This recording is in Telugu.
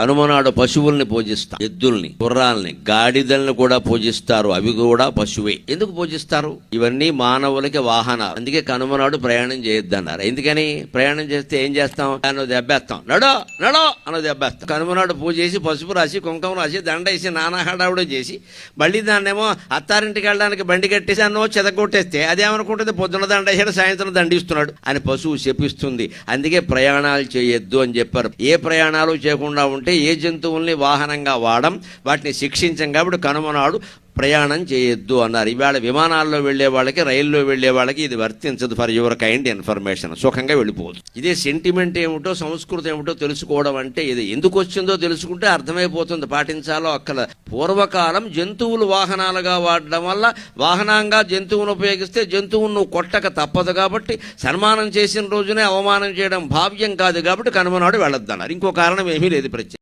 కనుమనాడు పశువుల్ని పూజిస్తారు, ఎద్దుల్ని, గుర్రాల్ని, గాడిదల్ని కూడా పూజిస్తారు. అవి కూడా పశువే. ఎందుకు పూజిస్తారు? ఇవన్నీ మానవులకి వాహనాలు. అందుకే కనుమనాడు ప్రయాణం చేయొద్దన్నారు. ఎందుకని? ప్రయాణం చేస్తే ఏం చేస్తాం? అన్నో దెబ్బేస్తాం, నడో నడో అన్నో దెబ్బేస్తాం. కనుమనాడు పూజ చేసి పసుపు రాసి కుంకుమ రాసి దండ వేసి నానా హడావుడు చేసి మళ్ళీ దాన్నేమో అత్తారింటికి వెళ్ళడానికి బండి కట్టేసి అన్నో చెదగొట్టేస్తే అదేమనుకుంటుంది, పొద్దున్న దండ వేసాడు సాయంత్రం దండిస్తున్నాడు అని పశువు శపిస్తుంది. అందుకే ప్రయాణాలు చేయొద్దు అని చెప్పారు. ఏ ప్రయాణాలు చేయకుండా ఉంటే ఏ జంతువుల్ని వాహనంగా వాడం, వాటిని శిక్షించం. కాబట్టి కనుమనాడు ప్రయాణం చేయొద్దు అన్నారు. ఇవాళ విమానాల్లో వెళ్లే వాళ్ళకి, రైల్లో వెళ్లే వాళ్ళకి ఇది వర్తించదు. For your kind information. సుఖంగా వెళ్ళిపోవచ్చు. ఇదే సెంటిమెంట్ ఏమిటో, సంస్కృతి ఏమిటో తెలుసుకోవడం అంటే ఇది. ఎందుకు వచ్చిందో తెలుసుకుంటే అర్థమైపోతుంది, పాటించాలో అక్కల. పూర్వకాలం జంతువులు వాహనాలుగా వాడడం వల్ల, వాహనంగా జంతువును ఉపయోగిస్తే జంతువును కొట్టక తప్పదు కాబట్టి, సన్మానం చేసిన రోజునే అవమానం చేయడం భావ్యం కాదు కాబట్టి కనుమనాడు వెళ్ళొద్దన్నారు. ఇంకో కారణం ఏమీ లేదు ప్రత్యేక.